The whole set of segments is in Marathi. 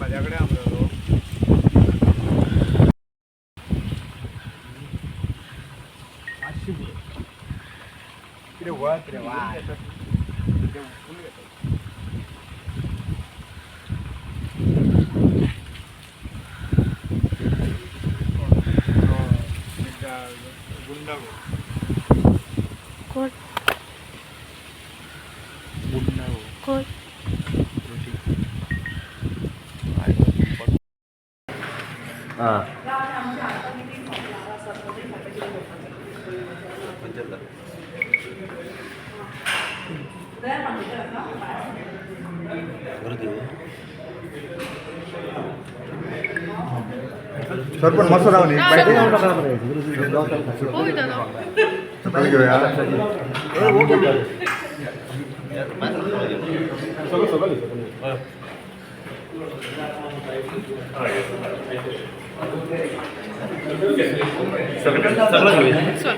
माझ्याकडे आमलो किती वत रे वा कोण कोण सर पण मस्त राहून होय दादा सकाळी घेऊया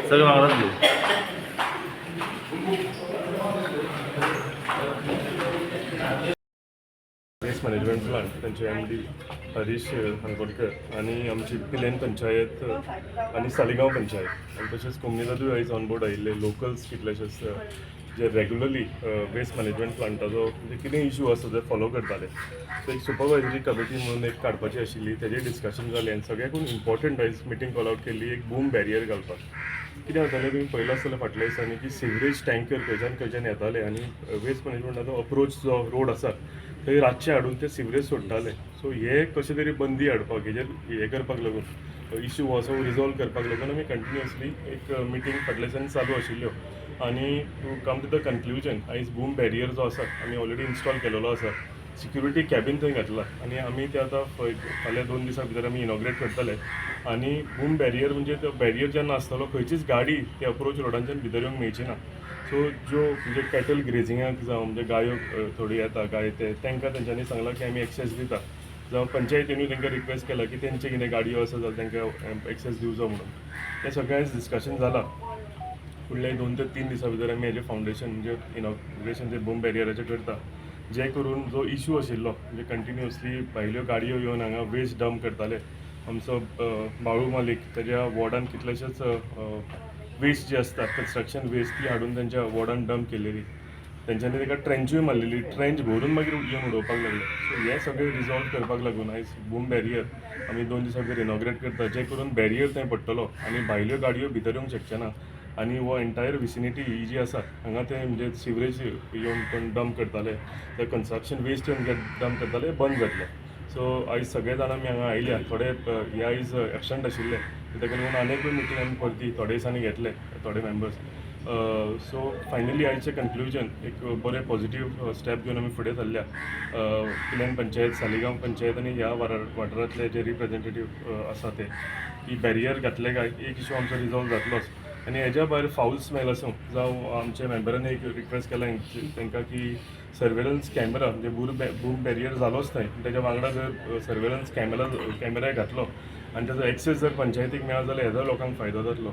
सगळं मागणार घेऊ. वेस्ट मॅनेजमेंट प्लांट त्यांचे MD हरीश हनगोडकर आणि आमची पिलेन पंचायत आणि सालिगांव पंचायत आणि तसेच कोमनीदादूय आयज ऑन बोर्ड आयिल्ले लोकल्स कितलेशेच जे रेग्युलरली वेस्ट मॅनेजमेंट प्लांटाचो म्हणजे कितें इशू आसा ते फॉलो करताले. सो एक सुपरवायझरी कमिटी म्हणून एक काडपाची आशिल्ली, तेजेर डिस्कशन जालें आनी सगळ्याकून इम्पॉर्टंट आयज मिटींग कॉल आउट केल्ली एक बूम बॅरियर घालपाक. कितें जातालें तुमी पळयलां आसतलें फाटल्या दिसांनी की सिवरेज टँकर खंयच्यान येताले आनी वेस्ट मॅनेजमेंटाचो अप्रोच जो रोड आसा थंय रातचे हाडून ते सिवरेज सोडटाले. सो हे कशें तरी बंदी हाडपाक हेजेर हे करपाक लागून इशू हो असो रिजॉल्व करपाक लागून आमी कंटिन्युअसली एक मिटींग फाटल्या दिसांनी चालू आशिल्ल्यो आनी to come to the conclusion आयज बूम बॅरियर जो आसा आमी ऑलरेडी इन्स्टॉल केलेलो आसा. सिक्युरिटी कॅबीन थंय घातला आनी आमी ते आतां फाल्यां 2 दिसां भितर आमी इनॉग्रेट करतले. आनी बूम बॅरियर म्हणजे तो बॅरियर जेन्ना आसतलो खंयचीच गाडी ते अप्रोच रोडांच्यान भितर येवंक मेळची ना. सो ज्यो म्हणजे कॅटल ग्रेजिंगाक जावं म्हणजे गायो थोडी येता गाय तांकां तेंच्यांनी सांगलां की आमी एक्सेस दिता. जावं पंचायतीनूय तांकां रिक्वेस्ट केला की तेंचे कितें गाडयो आसा जाल्यार तांकां एक्सेस दिवचो म्हणून. हें सगळें आयज डिस्कशन जालां. फुडले 2 ते 3 दिसां भितर आमी हेजें फावंडेशन म्हणजे इनॉग्रेशन जे बूम बॅरियराचें करता, जे करून जो इशू आशिल्लो म्हणजे कंटिन्युअसली भायल्यो गाडयो येवन हांगा वेस्ट डंप करताले. आमचो बाळू मालीक तेज्या वॉर्डान कितलेशेच वेस्ट जी आसता कन्स्ट्रक्शन वेस्ट ती हाडून तेंच्या वॉर्डान डंप केलेली. तेंच्यांनी ताका ट्रेंचूय मारलेली, ट्रेंच भरून मागीर येवन उडोवपाक लागले. सो हे सगळें रिजॉल्व करपाक लागून आयज बूम बॅरियर आमी 2 दिसां भितर इनॉग्रेट करता, जे करून बॅरियर थंय पडटलो आनी भायल्यो गाडयो भितर येवंक शकचे ना. आनी हो एंटायर विसिनिटी ही जी आसा हांगा ते म्हणजे सिवरेज येवन कोण डंप करताले ते कन्स्ट्रक्शन वेस्ट येवन डंप करताले बंद जातले. सो आयज सगळे जाण आमी हांगा आयल्या, थोडे हे आयज एबसंट आशिल्ले ताका लागून आनीकूय मिटींग आमी परती थोडे दिसांनी घेतले थोडे मेंबर्स. सो फायनली आयचें कन्क्लुजन एक बरें पॉझिटीव स्टेप घेवन आमी फुडें सरल्या. पिलेन पंचायत, सालिगांव पंचायत आनी ह्या वाठारांतले जे रिप्रेझेंटेटीव आसा ते की बॅरियर घातले काय एक इशू आमचो रिजॉल्व जातलोच. आनी हेज्या भायर फाऊल स्मेल आसूं जावं आमच्या मेंबरांनी एक रिक्वेस्ट केला तांकां की सर्वेलन्स कॅमेरा म्हणजे बूम बॅरियर जालोच थंय तेज्या वांगडा जर सर्वेलन्स कॅमेराय घातलो आनी ताजो एक्सेस जर पंचायतीक मेळ्ळो जाल्यार हेजो लोकांक फायदो जातलो.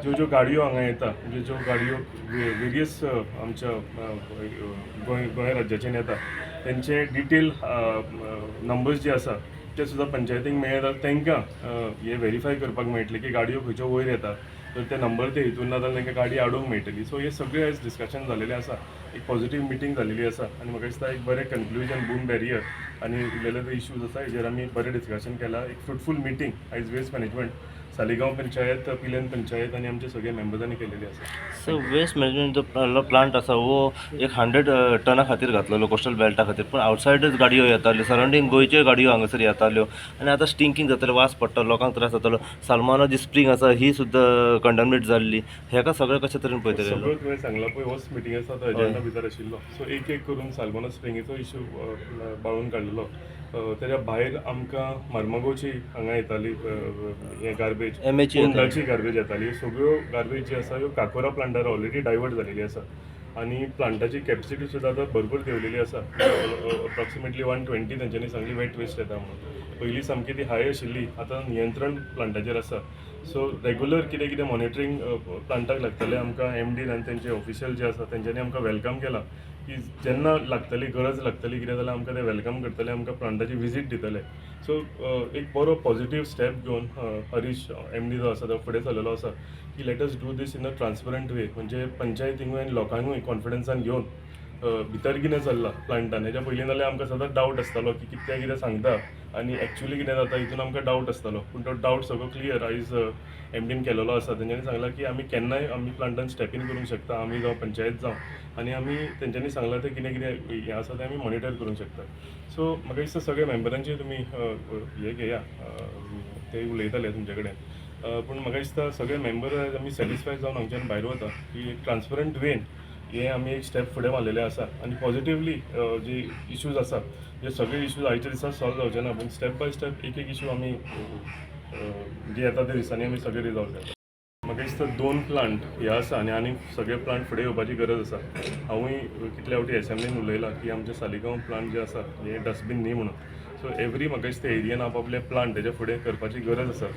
ज्यो गाडयो हांगा येता म्हणजे ज्यो गाडयो वेरियस आमच्या गोंय राज्याच्यान येता तेंचे डिटेल नंबर्स जे आसा ते सुद्दां पंचायतीक मेळ्ळे जाल्यार तांकां हे व्हेरीफाय करपाक मेळटलें की गाडयो खंयच्यो वयर येता. तर ते नंबर ते हितून ना जाल्यार तांकां गाडी हाडूंक मेळटली. सो हे सगळें आयज डिस्कशन जालेलें आसा, एक पॉझिटीव मिटींग जालेली आसा आनी म्हाका दिसता एक बरें कन्क्लुजन बूम बॅरियर आनी उरलेले जे इश्यूज आसा हेजेर आमी बरें डिस्कशन केलां. एक फ्रुटफूल मिटींग आयज वेस्ट मॅनेजमेंट सालिगांव पंचायत, पिलेन पंचायत आनी आमच्या सगळ्या मेंबर्सांनी केलेली आसा. सो वेस्ट मॅनेजमेंट जो प्लांट आसा वो एक 100 टना खातीर घातलेलो कोस्टल बेल्टा खातीर, पूण आवटसायडच गाडयो येताल्यो, सरावंडींग गोंयच्यो गाडयो हांगासर येताल्यो आनी आतां स्टिंकींग जातालें, वास पडटा, लोकांक त्रास जातालो. सालमाना जी स्प्रींग आसा ही सुद्दां कंडमनेट जाल्ली. हेका सगळें कशें तरेन पळयतले? सगळं तुवें सांगलां पळय होच मिटींग आसा तो एजेंडा भितर आशिल्लो. सो एक करून सालमाना स्प्रिंगेचो इशू बाळून काडलेलो. तेज्या भायर आमकां मार्मागोवची हांगा येताली हें गार्बेज, कुंडाची गार्बेज येताली. सगळ्यो गार्बेज जी आसा ह्यो काकोरा प्लांटार ऑलरेडी डायवर्ट जालेली आसा आनी प्लांटाची कॅपसिटी सुद्दां आतां भरपूर देंवलेली आसा. अप्रॉक्सिमेटली 120 तेंच्यांनी सांगली वेट वेस्ट येता म्हणून. पयलीं सामकी ती हाय आशिल्ली, आतां नियंत्रण प्लांटाचेर आसा. सो रेग्युलर कितें मॉनिटरींग प्लांटाक लागतलें आमकां MD आनी तेंचे ऑफिशियल जे आसा तेंच्यांनी आमकां वेलकम केला की जेन्ना लागतली गरज लागतली कितें जाल्यार आमकां ते वेलकम करतले आमकां प्लांटाची विजीट दितले सो एक बरो पॉझिटिव्ह स्टेप घेवन हरीश MD जो आसा तो फुडें चललेलो आसा की let us do this in a transparent way म्हणजे पंचायतींकूय आनी लोकांकूय कॉन्फिडन्सान घेवन भितर कितें चल्लां प्लांटान हेच्या पयलीं जाल्यार आमकां सदांच डावट आसतालो की कितें सांगता आनी एक्चुअली कितें जाता हितून आमकां डावट आसतालो पूण तो डावट सगळो क्लियर आयज MDन केलेलो आसा तेंच्यांनी सांगलां की आमी केन्नाय आमी प्लांटान स्टेप इन करूंक शकता आमी जावं पंचायत जावं आनी आमी तेंच्यांनी सांगलां तें कितें कितें हें आसा तें आमी मॉनिटर करूंक शकता सो म्हाका दिसता सगळ्या मेंबरांचे तुमी हें घेया ते उलयताले तुमचे कडेन पूण म्हाका दिसता सगळे मेंबर आमी सॅटिस्फाय जावन हांगच्यान भायर वता की एक ट्रान्सपरंट वेन हे आमी एक स्टेप फुडें मारलेले आसा आनी पॉझिटिवली जे इश्यूज आसा जे सगळे इश्यूज आयच्या दिसा सॉल्व जावचे ना पूण स्टेप बाय स्टेप एक इश्यू आमी जे येता त्या दिसांनी आमी सगळे रिजॉल्व करता म्हाका दिसता 2 प्लांट हे आसा आनी सगळे प्लांट फुडें येवपाची गरज आसा हांवूय कितल्या फावटी एसेंब्लीन उलयलां की आमचे सालिगांव प्लांट जे आसा हे डस्टबीन न्ही म्हणून सो एवरी म्हाका दिसता एरियन आपले प्लांट तेजे फुडें करपाची गरज आसा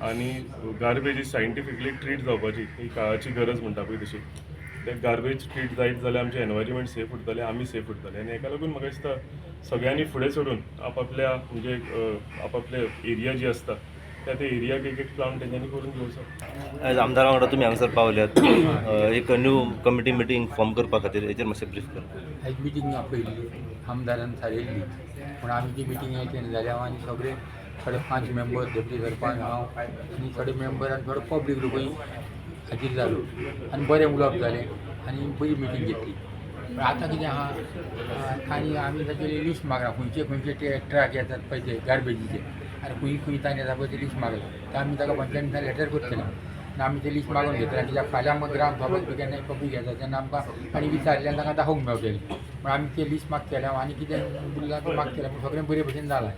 आनी गार्बेज ही सायंटिफिकली ट्रीट जावपाची ही काळाची गरज म्हणटा पळय तशी ते गार्बेज ट्रीट जायत जाल्यार आमचें एनवायरमेंट सेफ उरतलें आमी सेफ उरतले आनी हेका लागून म्हाका दिसता सगळ्यांनी फुडें सरून आपापल्या म्हणजे आपापले एरिया जी आसता त्या एरियाक एक प्लांट तेंच्यांनी करून घेवचो आयज आमदारां वांगडा तुमी हांगासर पावल्यात एक न्यू कमिटी मिटींग फॉर्म करपा खातीर हेचेर मातशें ब्रीफ कर एक मिटींग आपयल्ली आमदारान थारायल्ली पूण आमी ती मिटींग अटेंड जाल्या आनी सगळे थोडे 5 मेंबर डेप्युटी सरपंच हांव आनी थोडे मेंबर आनी थोडो पब्लीक लोकूय हाजीर जालो आनी बरें उलोवप जालें आनी बरी मिटींग घेतली पूण आतां कितें आहा आनी आमी ताचेर लिस्ट मागला खंयचे ते ट्रक येतात पळय ते गार्बेजीचे आनी खंय तान येता पळय ते लिस्ट मागला तर आमी ताका पंचायतीन लेटर करतले आनी आमी ते लिस्ट मागून घेतले आनी कित्याक फाल्यां मग ग्राम सभाक बी केन्नाय पब्लीक येता तेन्ना आमकां आनी विचारलें ताका दाखोवंक मेळटलें पूण आमी ते लिस्ट मागतले आनी कितें उरलां तें मागतलें पूण सगळें बरे भशेन जालां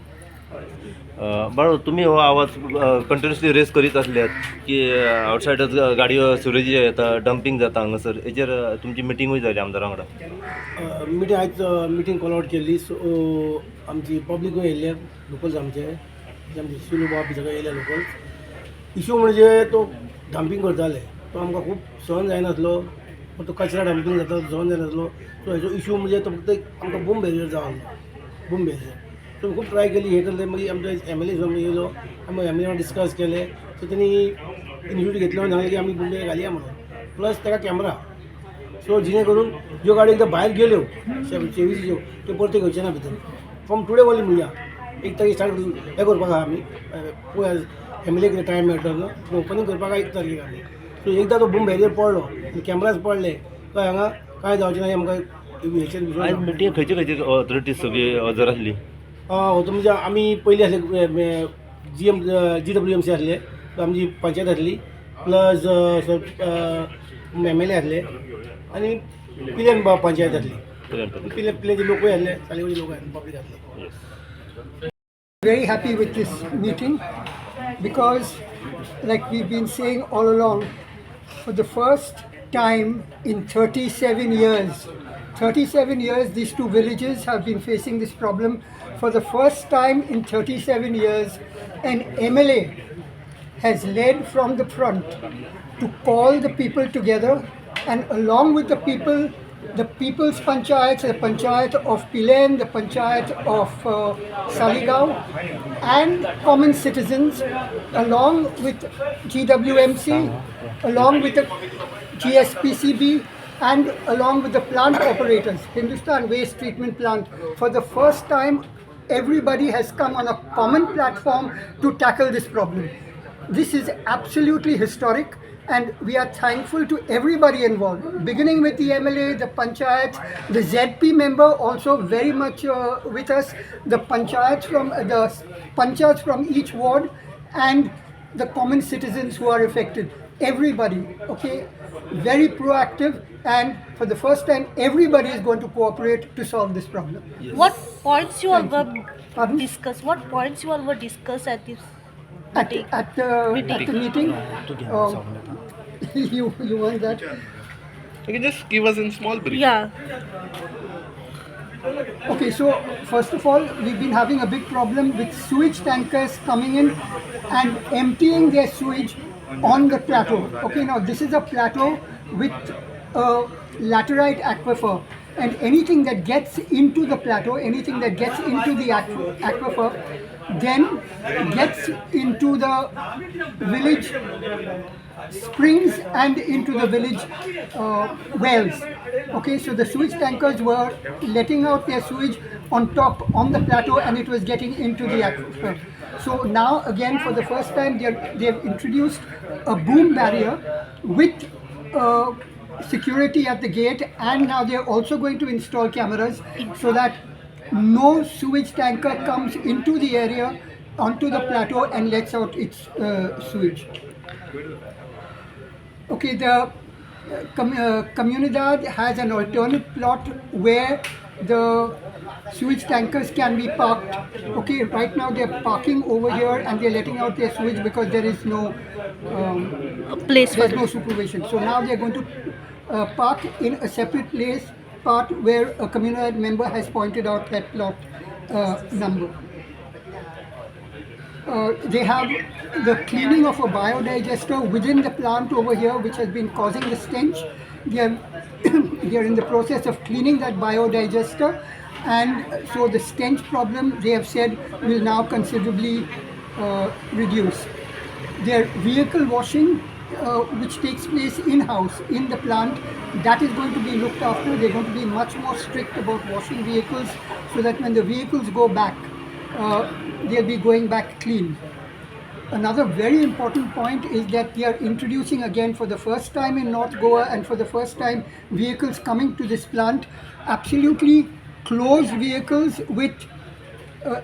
बाळू तुमी हो आवाज कंटिन्युअसली रेस करीत आसल्यात की आवटसायडच गाडयो सिवरेजी येता डंपिंग जाता हांगासर हेचेर तुमची मिटींगूय जाली आमदारां वांगडा मिटींग आयज मिटींग कॉल आउट केल्ली सो आमची पब्लीकूय येयल्ले लोकल्स आमचे सुलू बाब सगळे येयले लोकल्स इशू म्हणजे तो डंपिंग करताले तो आमकां खूब सहन जायनासलो तो कचरा डंपिंग जाता सहन जायनासलो सो हेचो इशू म्हणजे तो फक्त आमकां बूम बेरियर जावं बूम बेरियर सो खूब ट्राय केली हे केलें मागीर आमच्या MLA येयलो आमी MLA वांगडा डिस्कस केले सो तेणी इनिशिएटीव घेतलो आनी सांगलें की आमी बूम बेरियर घालया म्हणून प्लस ताका कॅमेरा सो जेणे करून ज्यो गाडयो एकदां भायर गेल्यो 24 त्यो परते घेवचे ना भितर फ्रॉम टुडे ओनली म्हणया 1 तारीख स्टार्ट हें करपाक आहा आमी पळय MLA कितें टायम मेळटलो न्हू ओपनिंग करपाक 1 तारखेक आमी सो एकदां तो बूम बेरियर पडलो आनी कॅमेराज पडले काय हांगा काय जावचें ना आमकां हेचेर आयज मिटींग खंयची ऑथॉरिटीज सगळी हजर आसली हो तो म्हणजे आमी पयलीं आसले GWMC आसले आमची पंचायत आसली प्लस MLA आसले आनी पिलेन पंचायत आसली पिलेचे लोकूय आसले सालिगांवचे लोक आसले पब्लीक आसले Very happy with this meeting because, like we've been saying all along, for the first time in 37 years, these two villages have been facing this problem. For the first time in 37 years, an MLA has led from the front to call the people together, and along with the people, the people's panchayats, the panchayat of Pilen, the panchayat of Saligaon, and common citizens, along with GWMC, along with the GSPCB, and along with the plant operators, Hindustan Waste Treatment Plant. For the first time, everybody has come on a common platform to tackle this problem. This is absolutely historic, and we are thankful to everybody involved, beginning with the MLA, the panchayat, the ZP member also very much with us, the panchayats from each ward, and the common citizens who are affected. Everybody, okay, very proactive, and for the first time, everybody is going to cooperate to solve this problem. What points you all were Pardon? discussed? What points you all were discussed at this At the meeting, you want that? You can just give us in small brief. Yeah. Okay, so first of all, we've been having a big problem with sewage tankers coming in and emptying their sewage on the plateau. Okay, now this is a plateau with a laterite aquifer, and anything that gets into the plateau, anything that gets into the aquifer, then gets into the village springs and into the village wells. Okay, so the sewage tankers were letting out their sewage on top, on the plateau, and it was getting into the aquifer. So now again, for the first time, they've introduced a boom barrier with security at the gate, and now they're also going to install cameras so that no sewage tanker comes into the area, onto the plateau, and lets out its sewage. Okay, the Comunidad has an alternate plot where the sewage tankers can be parked. Okay, right now they're parking over here and they're letting out their sewage because there is no Place for there's no supervision. So now they're going to park in a separate place, part where a Comunidad member has pointed out that plot number. They have the cleaning of a biodigester within the plant over here, which has been causing the stench. They are in the process of cleaning that biodigester, and so the stench problem, they have said, will now considerably reduce. Their vehicle washing, which takes place in-house in the plant, that is going to be looked after. They're going to be much more strict about washing vehicles so that when the vehicles go back, they'll be going back clean. Another very important point is that they are introducing again for the first time in North Goa, and for the first time vehicles coming to this plant, absolutely closed vehicles with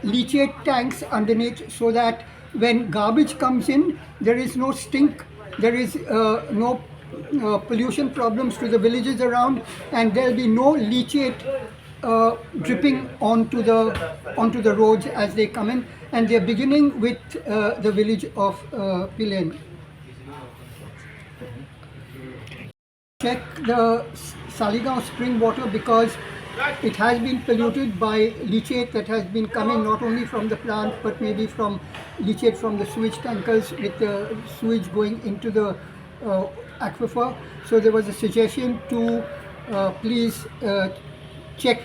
leachate tanks underneath, so that when garbage comes in, there is no stink, there is no pollution problems to the villages around, and there will be no leachate dripping onto the roads as they come in, and they are beginning with the village of Pilen. Check the Saligaon spring water because it has been polluted by leachate that has been coming not only from the plant but maybe from leachate from the sewage tankers, with the sewage going into the aquifer. So there was a suggestion to please check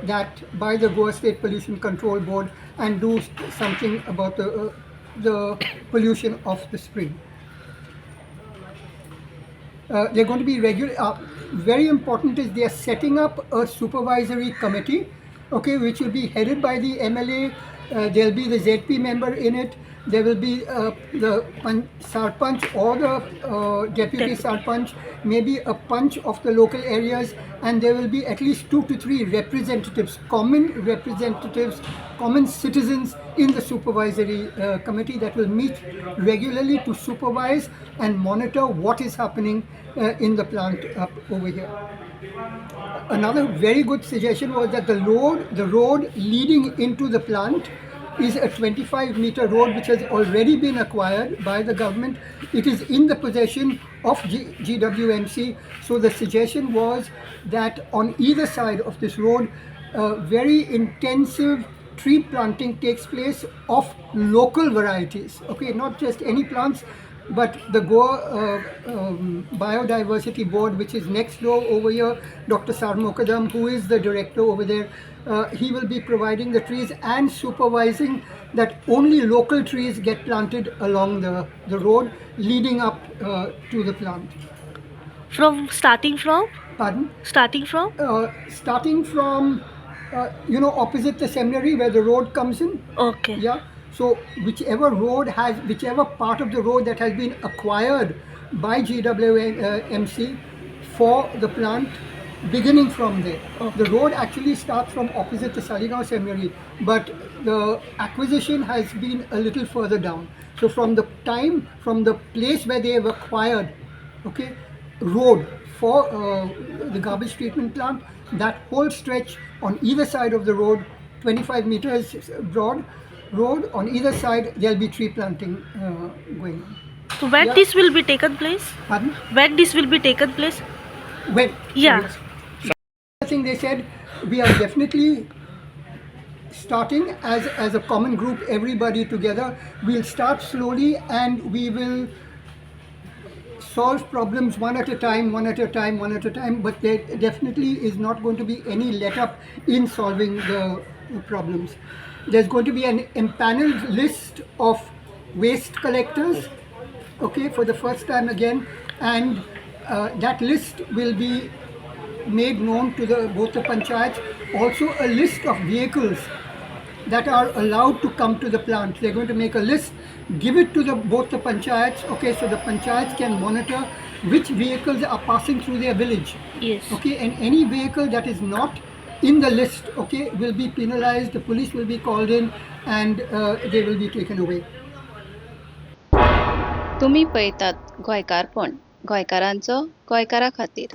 that by the Goa State Pollution Control Board and do something about the pollution of the spring. They're going to be regular. Very important is they are setting up a supervisory committee, okay, which will be headed by the MLA. There'll be the ZP member in it. There will be the Sarpanch or the Deputy Sarpanch, maybe a punch of the local areas, and there will be at least 2 to 3 representatives, common citizens in the supervisory committee that will meet regularly to supervise and monitor what is happening in the plant up over here. Another very good suggestion was that the road leading into the plant is a 25-meter road which has already been acquired by the government. It is in the possession of GWMC. So the suggestion was that on either side of this road, very intensive tree planting takes place of local varieties. Okay, not just any plants, but the Goa Biodiversity Board, which is next door over here, Dr. Sarmokadam, who is the director over there, he will be providing the trees and supervising that only local trees get planted along the road leading up to the plant. Starting from? Pardon? Starting from? Starting from, opposite the seminary where the road comes in. Okay. Yeah. So whichever part of the road that has been acquired by GWMC for the plant, beginning from there. The road actually starts from opposite the Saligaon Seminary, but the acquisition has been a little further down. So from the place where they have acquired, okay, road for the garbage treatment plant, that whole stretch on either side of the road, 25 meters broad road, on either side there'll be tree planting going on. When this will be taken place? Pardon? When this will be taken place? When? Yeah. I think they said we are definitely starting as a common group, everybody together. We'll start slowly and we will solve problems one at a time, but there definitely is not going to be any let up in solving the problems. There's going to be an empaneled list of waste collectors, okay, for the first time again, and that list will be made known to both the panchayats. Also a list of vehicles that are allowed to come to the plant. They're going to make a list, give it to both the panchayats, okay, so the panchayats can monitor which vehicles are passing through their village. Yes. Okay, and any vehicle that is not in the list, okay, will be penalized, the police will be called in, and they will be taken away. तुम्ही पळयतात गोंयकारपण, गोंयकारांचो गोंयकारा खातीर.